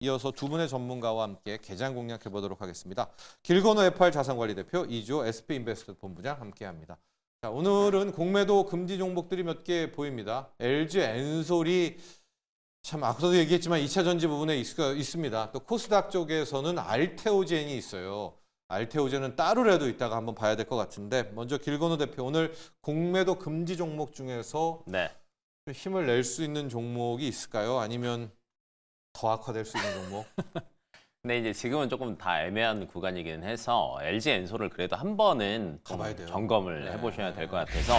이어서 두 분의 전문가와 함께 개장 공략해 보도록 하겠습니다. 길건우 FR 자산관리 대표, 이주호 SP인베스트 본부장 함께합니다. 자, 오늘은 공매도 금지 종목들이 몇 개 보입니다. LG 엔솔이 참 앞서도 얘기했지만 2차 전지 부분에 있습니다. 또 코스닥 쪽에서는 알테오젠이 있어요. 알테오젠은 따로라도 이따가 한번 봐야 될 것 같은데 먼저 길건우 대표, 오늘 공매도 금지 종목 중에서 좀 힘을 낼 수 있는 종목이 있을까요? 아니면 더 악화될 수 있는 종목? 근데 이제 지금은 조금 다 애매한 구간이긴 해서 LG 엔솔을 그래도 한 번은 좀 가봐야 돼요. 점검을 해보셔야 될 것 같아서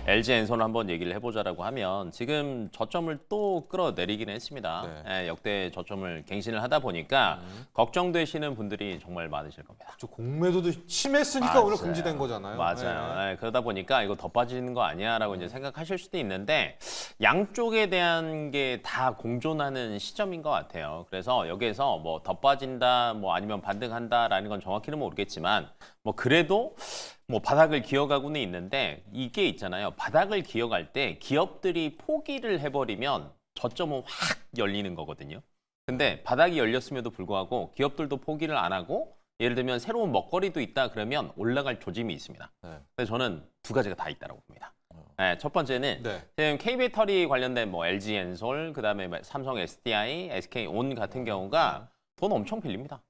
LG 엔솔을 한번 얘기를 해보자라고 하면 지금 저점을 또 끌어내리긴 했습니다. 역대 저점을 갱신을 하다 보니까 걱정되시는 분들이 정말 많으실 겁니다. 저 공매도도 심했으니까 맞아요. 오늘 금지된 거잖아요. 맞아요. 그러다 보니까 이거 더 빠지는 거 아니야라고 이제 생각하실 수도 있는데 양쪽에 대한 게 다 공존하는 시점인 것 같아요. 그래서 여기에서 뭐 더 빠진다, 뭐 아니면 반등한다라는 건 정확히는 모르겠지만 뭐 그래도 뭐 바닥을 기어가고는 있는데 이게 있잖아요. 바닥을 기어갈 때 기업들이 포기를 해버리면 저점은 확 열리는 거거든요. 근데 바닥이 열렸음에도 불구하고 기업들도 포기를 안 하고 예를 들면 새로운 먹거리도 있다 그러면 올라갈 조짐이 있습니다. 그래서 저는 두 가지가 다 있다고 봅니다. 첫 번째는 지금 K배터리 관련된 뭐 LG 엔솔, 그다음에 삼성 SDI, SK온 같은 경우가 돈 엄청 빌립니다.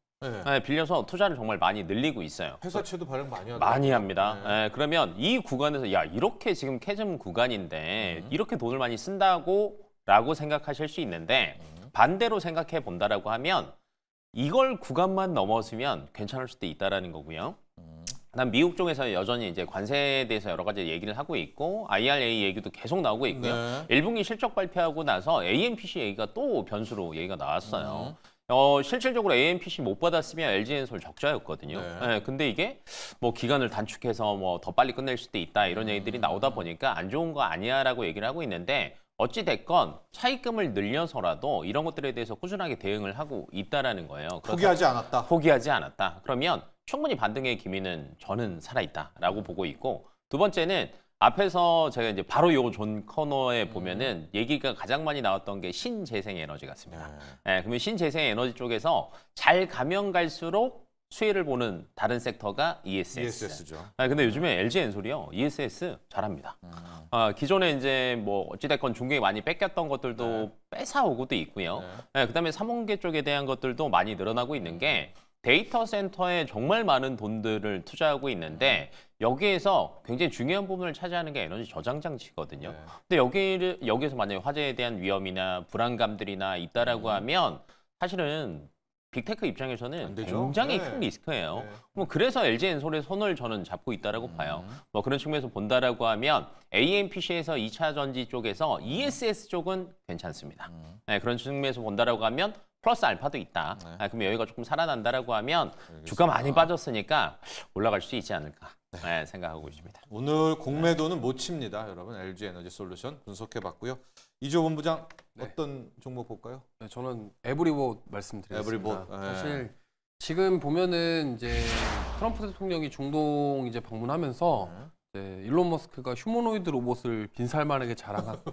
빌려서 투자를 정말 많이 늘리고 있어요. 회사채도 발행 많이 하더라고요. 많이 합니다. 그러면 이 구간에서 야 이렇게 지금 캐즘 구간인데 이렇게 돈을 많이 쓴다고라고 생각하실 수 있는데 반대로 생각해 본다라고 하면 이걸 구간만 넘어서면 괜찮을 수도 있다라는 거고요. 난 미국 쪽에서 여전히 이제 관세에 대해서 여러 가지 얘기를 하고 있고 IRA 얘기도 계속 나오고 있고요. 1분기 실적 발표하고 나서 AMPC 얘기가 또 변수로 얘기가 나왔어요. 실질적으로 AMPC 못 받았으면 LG엔솔 적자였거든요. 근데 이게 뭐 기간을 단축해서 뭐 더 빨리 끝낼 수도 있다 이런 얘기들이 나오다 보니까 안 좋은 거 아니야라고 얘기를 하고 있는데 어찌 됐건 차입금을 늘려서라도 이런 것들에 대해서 꾸준하게 대응을 하고 있다라는 거예요. 포기하지 않았다. 포기하지 않았다. 그러면 충분히 반등의 기미는 저는 살아있다라고 보고 있고, 두 번째는 앞에서 제가 이제 바로 요 존 코너에 보면은 얘기가 가장 많이 나왔던 게 신재생에너지 같습니다. 그러면 신재생에너지 쪽에서 잘 가면 갈수록 수혜를 보는 다른 섹터가 ESS죠. 근데 요즘에 LG 엔솔이요 ESS 잘합니다. 기존에 이제 뭐 어찌됐건 중국에 많이 뺏겼던 것들도 뺏어오고도 있고요. 그다음에 삼원계 쪽에 대한 것들도 많이 늘어나고 있는 게 데이터 센터에 정말 많은 돈들을 투자하고 있는데 여기에서 굉장히 중요한 부분을 차지하는 게 에너지 저장 장치거든요. 근데 여기에서 만약에 화재에 대한 위험이나 불안감들이나 있다라고 하면 사실은 빅테크 입장에서는 굉장히 큰 리스크예요. 뭐 그래서 LG 엔솔의 손을 저는 잡고 있다라고 봐요. 뭐 그런 측면에서 본다라고 하면 AMPC에서 2차 전지 쪽에서 ESS 쪽은 괜찮습니다. 그런 측면에서 본다라고 하면 플러스 알파도 있다. 그럼 여기가 조금 살아난다라고 하면 주가 많이 빠졌으니까 올라갈 수 있지 않을까 생각하고 있습니다. 오늘 공매도는 못 칩니다, 여러분. LG 에너지 솔루션 분석해봤고요. 이주호 본부장 어떤 종목 볼까요? 저는 에브리봇 말씀드리겠습니다. 에브리봇. 사실 지금 보면은 이제 트럼프 대통령이 중동 이제 방문하면서 이제 일론 머스크가 휴머노이드 로봇을 빈살만하게 자랑하고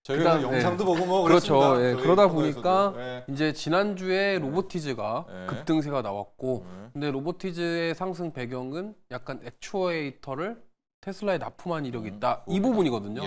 저희가 영상도 보고 뭐 그렇죠. 그렇습니다. 그러다 보니까 이제 지난주에 로보티즈가 네. 급등세가 나왔고 근데 로보티즈의 상승 배경은 약간 액추에이터를 테슬라에 납품한 이력이 있다. 이 부분이거든요.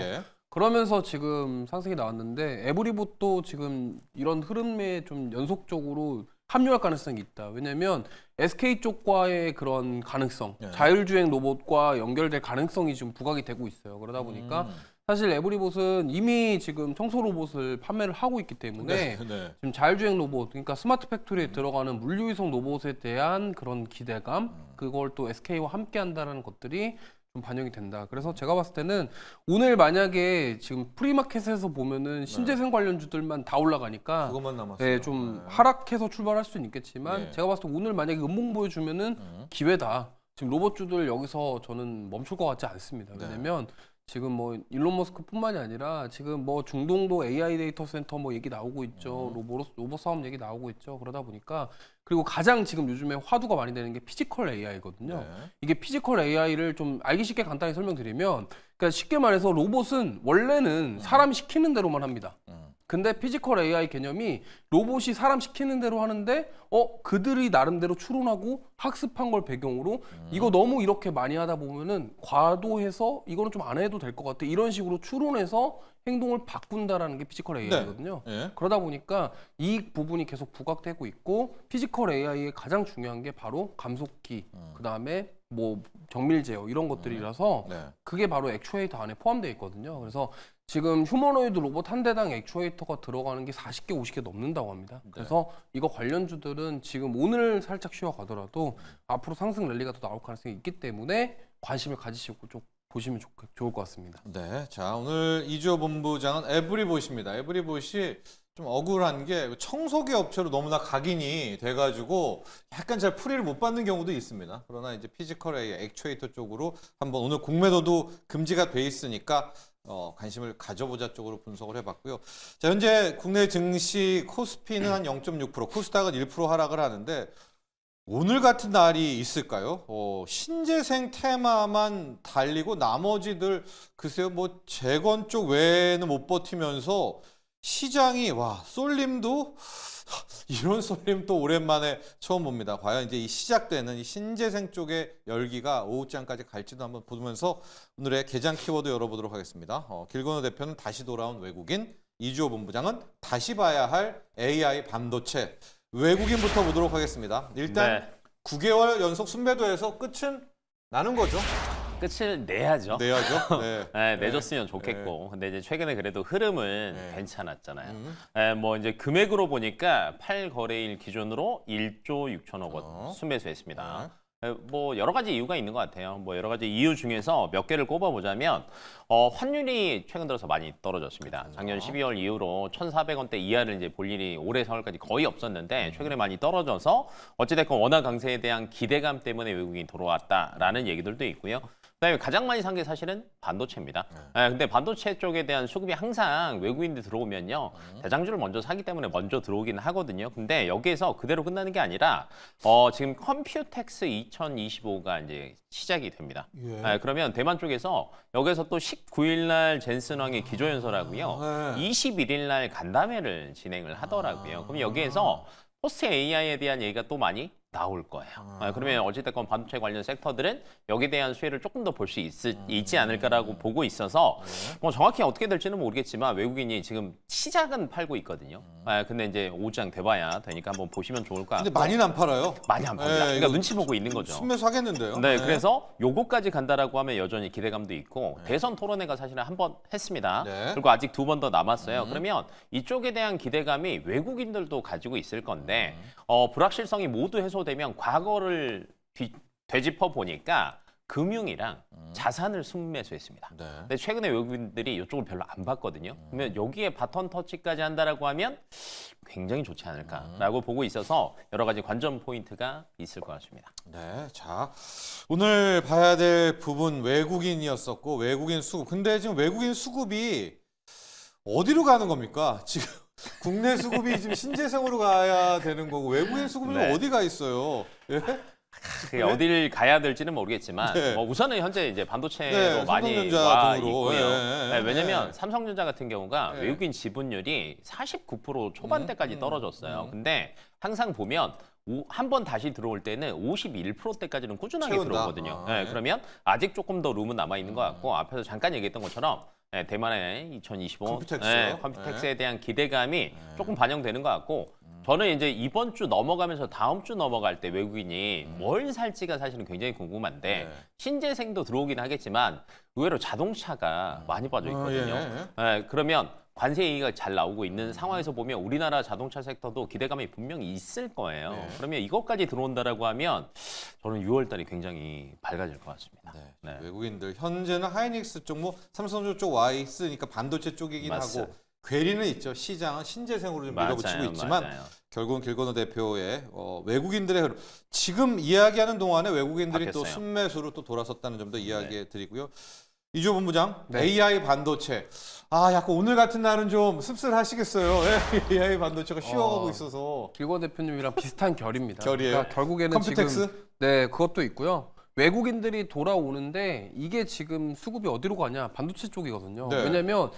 그러면서 지금 상승이 나왔는데 에브리봇도 지금 이런 흐름에 좀 연속적으로 합류할 가능성이 있다. 왜냐면 SK 쪽과의 그런 가능성, 자율주행 로봇과 연결될 가능성이 지금 부각이 되고 있어요. 그러다 보니까 사실 에브리봇은 이미 지금 청소 로봇을 판매를 하고 있기 때문에 지금 자율주행 로봇, 그러니까 스마트 팩토리에 들어가는 물류이송 로봇에 대한 그런 기대감, 그걸 또 SK와 함께 한다는 것들이 좀 반영이 된다. 그래서 제가 봤을 때는 오늘 만약에 지금 프리마켓에서 보면은 신재생 관련주들만 다 올라가니까 그것만 남았어요. 좀 하락해서 출발할 수는 있겠지만 제가 봤을 때 오늘 만약에 음봉 보여주면은 기회다. 지금 로봇주들 여기서 저는 멈출 것 같지 않습니다. 왜냐면 지금 뭐 일론 머스크뿐만이 아니라 지금 뭐 중동도 AI 데이터 센터 뭐 얘기 나오고 있죠. 로봇 사업 얘기 나오고 있죠. 그러다 보니까 그리고 가장 지금 요즘에 화두가 많이 되는 게 피지컬 AI거든요. 이게 피지컬 AI를 좀 알기 쉽게 간단히 설명드리면, 그러니까 쉽게 말해서 로봇은 원래는 사람이 시키는 대로만 합니다. 근데 피지컬 AI 개념이 로봇이 사람 시키는 대로 하는데 그들이 나름대로 추론하고 학습한 걸 배경으로 이거 너무 이렇게 많이 하다 보면은 과도해서 이거는 좀 안 해도 될 것 같아. 이런 식으로 추론해서 행동을 바꾼다라는 게 피지컬 AI거든요. 네. 그러다 보니까 이 부분이 계속 부각되고 있고 피지컬 AI의 가장 중요한 게 바로 감속기, 그다음에 뭐 정밀 제어 이런 것들이라서 네. 그게 바로 액추에이터 안에 포함되어 있거든요. 그래서 지금 휴머노이드 로봇 한 대당 액추에이터가 들어가는 게 40개, 50개 넘는다고 합니다. 그래서 이거 관련주들은 지금 오늘 살짝 쉬어가더라도 앞으로 상승 랠리가 더 나올 가능성이 있기 때문에 관심을 가지시고 좀 보시면 좋을 것 같습니다. 네, 자 오늘 이주호 본부장은 에브리봇입니다. 에브리봇이 좀 억울한 게 청소기 업체로 너무나 각인이 돼가지고 약간 잘 풀이를 못 받는 경우도 있습니다. 그러나 이제 피지컬 AI 액추에이터 쪽으로 한번 오늘 공매도도 금지가 돼 있으니까 관심을 가져보자 쪽으로 분석을 해봤고요. 자 현재 국내 증시 코스피는 한 0.6%, 코스닥은 1% 하락을 하는데 오늘 같은 날이 있을까요? 신재생 테마만 달리고 나머지들 글쎄요 뭐 재건 쪽 외에는 못 버티면서 시장이 쏠림도 이런 쏠림 또 오랜만에 처음 봅니다. 과연 이제 이 시작되는 이 신재생 쪽의 열기가 오후장까지 갈지도 한번 보면서 오늘의 개장 키워드 열어보도록 하겠습니다. 길건호 대표는 다시 돌아온 외국인, 이주호 본부장은 다시 봐야 할 AI 반도체. 외국인부터 보도록 하겠습니다. 일단 네. 9개월 연속 순매도에서 끝은 나는 거죠. 끝을 내야죠. 내야죠. 네. 네, 내줬으면 좋겠고. 근데 이제 최근에 그래도 흐름은 네. 괜찮았잖아요. 뭐 이제 금액으로 보니까 8거래일 기준으로 1조 6천억 원 순매수했습니다. 뭐 여러 가지 이유가 있는 것 같아요. 뭐 여러 가지 이유 중에서 몇 개를 꼽아보자면 환율이 최근 들어서 많이 떨어졌습니다. 작년 12월 이후로 1,400원대 이하를 이제 볼 일이 올해 4월까지 거의 없었는데 최근에 많이 떨어져서 어찌됐건 원화 강세에 대한 기대감 때문에 외국인이 들어왔다라는 얘기들도 있고요. 그다음에 가장 많이 산 게 사실은 반도체입니다. 근데 반도체 쪽에 대한 수급이 항상 외국인들 들어오면요 대장주를 먼저 사기 때문에 먼저 들어오긴 하거든요. 근데 여기에서 그대로 끝나는 게 아니라 지금 컴퓨텍스 2025가 이제 시작이 됩니다. 그러면 대만 쪽에서 여기서 또 19일 날 젠슨왕의 기조연설하고요, 21일 날 간담회를 진행을 하더라고요. 그럼 여기에서 포스트 AI에 대한 얘기가 또 많이 나올 거예요. 그러면 어찌됐건 반도체 관련 섹터들은 여기에 대한 수혜를 조금 더 볼 수 있지 않을까라고 보고 있어서 뭐 정확히 어떻게 될지는 모르겠지만 외국인이 지금 시작은 팔고 있거든요. 근데 이제 오장 돼봐야 되니까 한번 보시면 좋을 것 같고. 근데 많이는 안 팔아요. 많이 안 팝니다. 그러니까 눈치 보고 있는 거죠. 순매수 하겠는데요. 네, 그래서 요거까지 간다라고 하면 여전히 기대감도 있고 대선 토론회가 사실은 한 번 했습니다. 그리고 아직 2번 더 남았어요. 그러면 이쪽에 대한 기대감이 외국인들도 가지고 있을 건데 불확실성이 모두 해소되면 과거를 되짚어 보니까 금융이랑 자산을 순매수했습니다. 근데 최근에 외국인들이 이쪽을 별로 안 봤거든요. 그러면 여기에 바톤 터치까지 한다라고 하면 굉장히 좋지 않을까라고 보고 있어서 여러 가지 관전 포인트가 있을 것 같습니다. 네, 자 오늘 봐야 될 부분 외국인이었었고 외국인 수급. 근데 지금 외국인 수급이 어디로 가는 겁니까? 지금 국내 수급이 지금 신재생으로 가야 되는 거고 외국인 수급이 네. 어디 가 있어요? 예? 그게 어디를 가야 될지는 모르겠지만 네. 뭐 우선은 현재 이제 반도체로 네, 많이 삼성전자 와 등으로. 있고요. 예, 예, 왜냐면 예. 삼성전자 같은 경우가 예. 외국인 지분율이 49% 초반대까지 떨어졌어요. 근데 항상 보면 한 번 다시 들어올 때는 51%대까지는 꾸준하게 채운다. 들어오거든요. 그러면 아직 조금 더 룸은 남아 있는 것 같고 앞에서 잠깐 얘기했던 것처럼 대만의 2025 컴퓨텍스. 컴퓨텍스에 대한 기대감이 조금 반영되는 것 같고 저는 이제 이번 주 넘어가면서 다음 주 넘어갈 때 외국인이 뭘 살지가 사실은 굉장히 궁금한데 신재생도 들어오긴 하겠지만 의외로 자동차가 많이 빠져 있거든요. 그러면 관세 얘기가 잘 나오고 있는 상황에서 보면 우리나라 자동차 섹터도 기대감이 분명히 있을 거예요. 그러면 이것까지 들어온다라고 하면 저는 6월 달이 굉장히 밝아질 것 같습니다. 네. 외국인들 현재는 하이닉스 쪽, 뭐 삼성전자 쪽 와 있으니까 반도체 쪽이긴 맞습니다. 하고 괴리는 있죠. 시장은 신재생으로 좀 밀어붙이고 있지만 맞아요. 결국은 길건호 대표의 외국인들의 흐름. 지금 이야기하는 동안에 외국인들이 또 바뀌었어요. 순매수로 또 돌아섰다는 점도 이야기해 드리고요. 이주호 본부장, 네. AI 반도체. 약간 오늘 같은 날은 좀 씁쓸하시겠어요. AI 반도체가 쉬어가고 있어서. 길건 대표님이랑 비슷한 결입니다. 결이에요? 그러니까 결국에는 컴퓨텍스? 지금 그것도 있고요. 외국인들이 돌아오는데 이게 지금 수급이 어디로 가냐? 반도체 쪽이거든요. 네. 왜냐면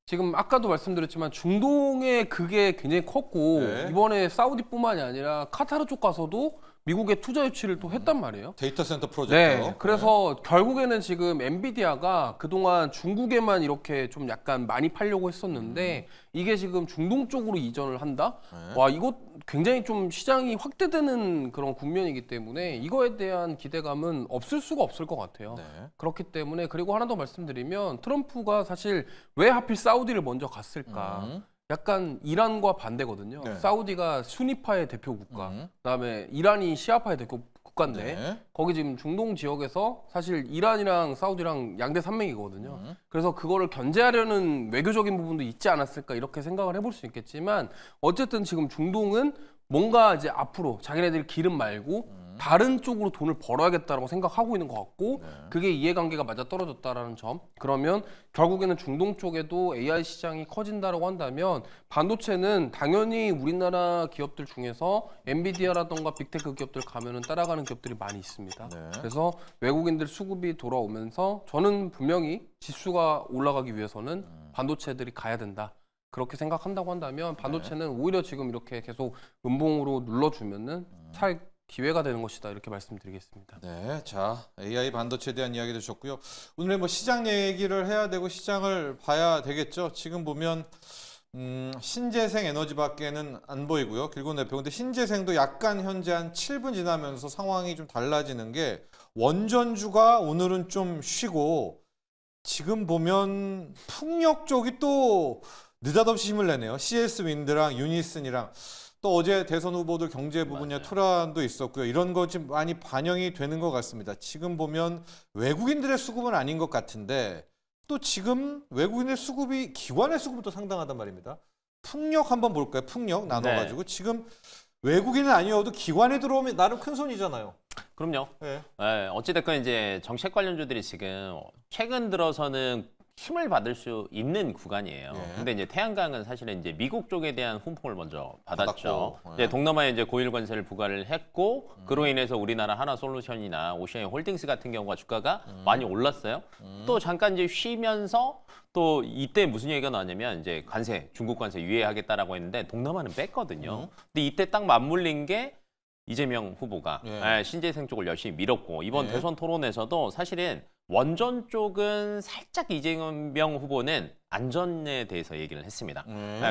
지금 아까도 말씀드렸지만 중동의 그게 굉장히 컸고 네. 이번에 사우디뿐만이 아니라 카타르 쪽 가서도 미국의 투자 유치를 또 했단 말이에요. 데이터 센터 프로젝트. 네, 그래서 결국에는 지금 엔비디아가 그동안 중국에만 이렇게 좀 약간 많이 팔려고 했었는데 이게 지금 중동 쪽으로 이전을 한다? 네. 와, 이거 굉장히 좀 시장이 확대되는 그런 국면이기 때문에 이거에 대한 기대감은 없을 수가 없을 것 같아요. 네. 그렇기 때문에 그리고 하나 더 말씀드리면 트럼프가 사실 왜 하필 사우디를 먼저 갔을까? 약간 이란과 반대거든요. 네. 사우디가 수니파의 대표 국가, 음. 그다음에 이란이 시아파의 대표 국가인데 네. 거기 지금 중동 지역에서 사실 이란이랑 사우디랑 양대 산맥이거든요. 그래서 그거를 견제하려는 외교적인 부분도 있지 않았을까 이렇게 생각을 해볼 수 있겠지만 어쨌든 지금 중동은 뭔가 이제 앞으로 자기네들 기름 말고 다른 쪽으로 돈을 벌어야겠다라고 생각하고 있는 것 같고 그게 이해관계가 맞아 떨어졌다라는 점. 그러면 결국에는 중동 쪽에도 AI 시장이 커진다라고 한다면 반도체는 당연히 우리나라 기업들 중에서 엔비디아라던가 빅테크 기업들 가면은 따라가는 기업들이 많이 있습니다. 네. 그래서 외국인들 수급이 돌아오면서 저는 분명히 지수가 올라가기 위해서는 반도체들이 가야 된다. 그렇게 생각한다고 한다면 반도체는 오히려 지금 이렇게 계속 음봉으로 눌러주면은 살 기회가 되는 것이다 이렇게 말씀드리겠습니다. 네, 자 AI 반도체에 대한 이야기 드셨고요. 오늘 뭐 시장 얘기를 해야 되고 시장을 봐야 되겠죠. 지금 보면 신재생 에너지밖에는 안 보이고요. 길곤 대표. 근데 신재생도 약간 현재 한 7분 지나면서 상황이 좀 달라지는 게 원전주가 오늘은 좀 쉬고 지금 보면 풍력 쪽이 또 느닷없이 힘을 내네요. CS 윈드랑 유니슨이랑 또 어제 대선 후보들 경제 부분에 토론도 있었고요. 이런 거 지금 많이 반영이 되는 것 같습니다. 지금 보면 외국인들의 수급은 아닌 것 같은데 또 지금 외국인의 수급이 기관의 수급은 또 상당하단 말입니다. 풍력 한번 볼까요? 풍력 나눠가지고 지금 외국인은 아니어도 기관에 들어오면 나름 큰 손이잖아요. 그럼요. 네. 네, 어찌됐건 이제 정책 관련주들이 지금 최근 들어서는 힘을 받을 수 있는 구간이에요. 예. 근데 이제 태양광은 사실은 이제 미국 쪽에 대한 훈풍을 먼저 받았죠. 받았고, 이제 동남아에 이제 고일 관세를 부과를 했고 그로 인해서 우리나라 하나솔루션이나 오시아의 홀딩스 같은 경우가 주가가 많이 올랐어요. 또 잠깐 이제 쉬면서 또 이때 무슨 얘기가 나왔냐면 이제 관세, 중국 관세 유예하겠다라고 했는데 동남아는 뺐거든요. 근데 이때 딱 맞물린 게 이재명 후보가 신재생 쪽을 열심히 밀었고 이번 대선 토론에서도 사실은 원전 쪽은 살짝 이재명 후보는 안전에 대해서 얘기를 했습니다.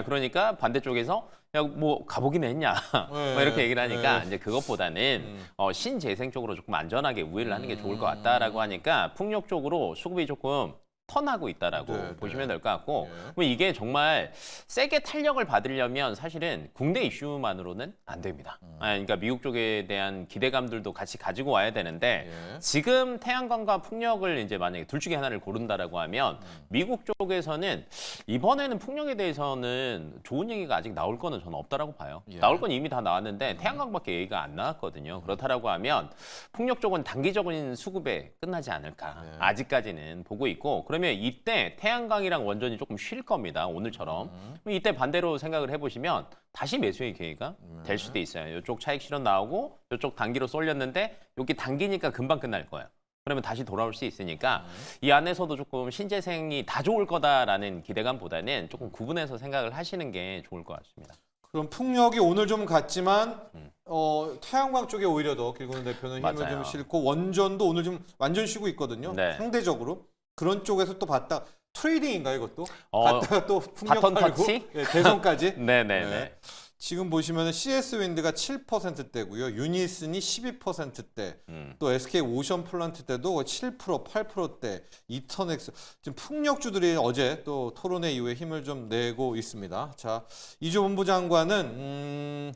그러니까 반대쪽에서 야, 뭐 가보긴 했냐 뭐 이렇게 얘기를 하니까 이제 그것보다는 신재생 쪽으로 조금 안전하게 우회를 하는 게 좋을 것 같다라고 하니까 풍력 쪽으로 수급이 조금 턴하고 있다라고 보시면 될 것 같고 뭐 이게 정말 세게 탄력을 받으려면 사실은 국내 이슈만으로는 안 됩니다. 그러니까 미국 쪽에 대한 기대감들도 같이 가지고 와야 되는데 지금 태양광과 풍력을 이제 만약에 둘 중에 하나를 고른다라고 하면 미국 쪽에서는 이번에는 풍력에 대해서는 좋은 얘기가 아직 나올 거는 저는 없다라고 봐요. 나올 건 이미 다 나왔는데 태양광밖에 얘기가 안 나왔거든요. 그렇다라고 하면 풍력 쪽은 단기적인 수급에 끝나지 않을까 아직까지는 보고 있고 그러면 이때 태양광이랑 원전이 조금 쉴 겁니다. 오늘처럼. 이때 반대로 생각을 해보시면 다시 매수의 기회가 될 수도 있어요. 이쪽 차익 실현 나오고 이쪽 단기로 쏠렸는데 여기 단기니까 금방 끝날 거예요. 그러면 다시 돌아올 수 있으니까 이 안에서도 조금 신재생이 다 좋을 거다라는 기대감보다는 조금 구분해서 생각을 하시는 게 좋을 것 같습니다. 그럼 풍력이 오늘 좀 갔지만 태양광 쪽에 오히려 더 길곤 대표는 힘을 맞아요. 좀 실고 원전도 오늘 좀 완전 쉬고 있거든요. 네. 상대적으로 그런 쪽에서 또 봤다 트레이딩인가요 이것도? 어, 갔다가 또 풍력 바톤 팔고 터치? 대선까지. 네네네. 지금 보시면 CS 윈드가 7%대고요. 유니슨이 12%대. 또 SK 오션 플란트대도 7%, 8%대. 이터넥스. 지금 풍력주들이 어제 또 토론회 이후에 힘을 좀 내고 있습니다. 자, 이조 본부장관은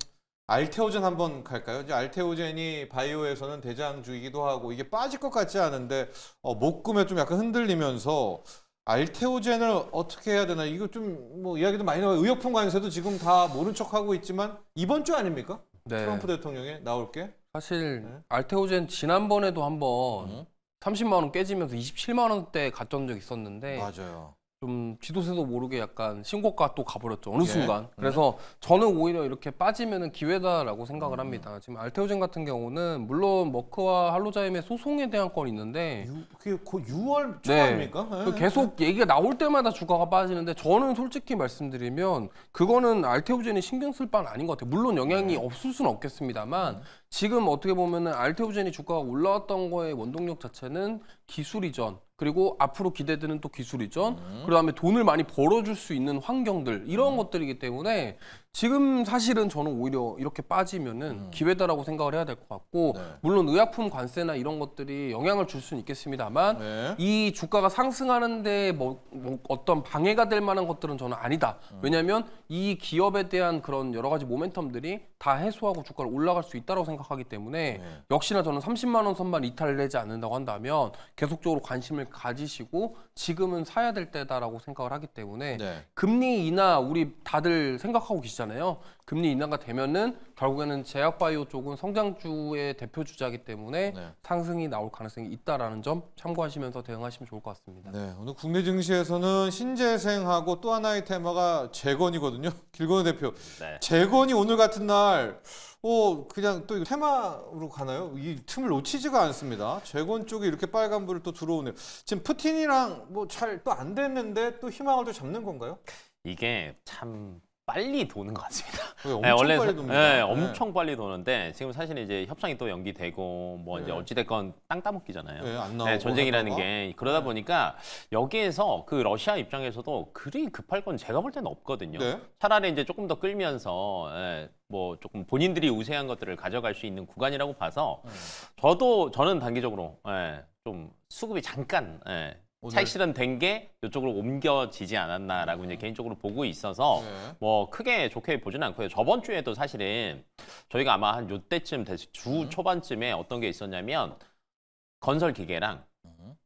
알테오젠 한번 갈까요? 이제 알테오젠이 바이오에서는 대장주이기도 하고 이게 빠질 것 같지 않은데 목금에 좀 약간 흔들리면서 알테오젠을 어떻게 해야 되나 이거 좀 뭐 이야기도 많이 나와요. 의약품 관세도 지금 다 모른 척하고 있지만 이번 주 아닙니까? 네. 트럼프 대통령이 나올 게? 사실 알테오젠 지난번에도 한번 30만 원 깨지면서 27만 원대 갔던 적 있었는데 맞아요. 좀 지도새도 모르게 약간 신고가 또 가버렸죠. 어느 예. 순간. 그래서 저는 오히려 이렇게 빠지면은 기회다라고 생각을 합니다. 지금 알테오젠 같은 경우는 물론 머크와 할로자임의 소송에 대한 건 있는데 그게 곧 6월 초 네. 아닙니까? 그 계속 얘기가 나올 때마다 주가가 빠지는데 저는 솔직히 말씀드리면 그거는 알테오젠이 신경 쓸 바는 아닌 것 같아요. 물론 영향이 없을 수는 없겠습니다만 지금 어떻게 보면은 알테오젠이 주가가 올라왔던 거의 원동력 자체는 기술 이전 그리고 앞으로 기대되는 또 기술 이전 그다음에 돈을 많이 벌어줄 수 있는 환경들 이런 것들이기 때문에 지금 사실은 저는 오히려 이렇게 빠지면은 기회다라고 생각을 해야 될 것 같고 네. 물론 의약품 관세나 이런 것들이 영향을 줄 수는 있겠습니다만 네. 이 주가가 상승하는데 뭐 어떤 방해가 될 만한 것들은 저는 아니다. 왜냐하면 이 기업에 대한 그런 여러 가지 모멘텀들이 다 해소하고 주가를 올라갈 수 있다고 생각하기 때문에 네. 역시나 저는 30만 원 선만 이탈되지 않는다고 한다면 계속적으로 관심을 가지시고 지금은 사야 될 때다라고 생각을 하기 때문에 네. 금리 인하 우리 다들 생각하고 계시잖아요. 금리 인하가 되면은 결국에는 제약바이오 쪽은 성장주의 대표 주자이기 때문에 네. 상승이 나올 가능성이 있다라는 점 참고하시면서 대응하시면 좋을 것 같습니다. 네, 오늘 국내 증시에서는 신재생하고 또 하나의 테마가 재건이거든요. 길건우 대표. 네. 재건이 오늘 같은 날 그냥 또 이거 테마로 가나요? 이 틈을 놓치지가 않습니다. 재건 쪽에 이렇게 빨간불을 또 들어오네요. 지금 푸틴이랑 뭐 잘 또 안 됐는데 또 희망을 또 잡는 건가요? 이게 참 빨리 도는 것 같습니다. 엄청 원래 빨리 돕니다. 네, 네. 엄청 빨리 도는데 지금 사실 이제 협상이 또 연기되고 뭐 이제 네. 어찌됐건 땅 따먹기잖아요. 네, 안 나오고 전쟁이라는 하다가. 게 그러다 보니까 여기에서 그 러시아 입장에서도 그리 급할 건 제가 볼 때는 없거든요. 네. 차라리 이제 조금 더 끌면서 뭐 조금 본인들이 우세한 것들을 가져갈 수 있는 구간이라고 봐서 저는 단기적으로 좀 수급이 잠깐 오늘? 차익 실현된 게 이쪽으로 옮겨지지 않았나라고 이제 개인적으로 보고 있어서 네. 뭐 크게 좋게 보지는 않고요. 저번 주에도 사실은 저희가 아마 한 요때쯤 주 초반쯤에 어떤 게 있었냐면 건설 기계랑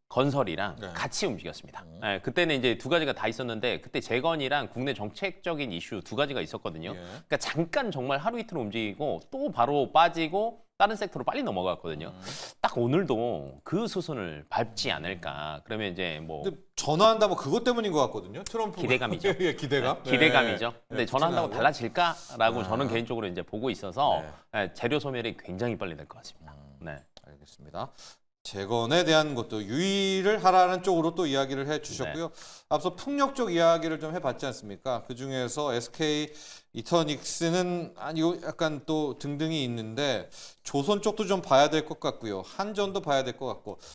건설이랑 네. 같이 움직였습니다. 그때는 이제 두 가지가 다 있었는데 그때 재건이랑 국내 정책적인 이슈 두 가지가 있었거든요. 예. 그러니까 잠깐 정말 하루 이틀 움직이고 또 바로 빠지고 다른 섹터로 빨리 넘어갔거든요. 딱 오늘도 그 수순을 밟지 않을까. 그러면 이제 뭐 근데 전화한다 뭐 그것 때문인 것 같거든요. 트럼프 기대감이죠. 예, 기대감. 기대감이죠. 근데 네, 전화한다고 푸틴하고. 달라질까라고 아. 저는 개인적으로 이제 보고 있어서 재료 소멸이 굉장히 빨리 될 것 같습니다. 네. 알겠습니다. 재건에 대한 것도 유의를 하라는 쪽으로 또 이야기를 해주셨고요. 앞서 풍력 쪽 이야기를 좀 해봤지 않습니까? 그 중에서 SK 이터닉스는 이거 약간 또 등등이 있는데 조선 쪽도 좀 봐야 될 것 같고요. 한전도 봐야 될 것 같고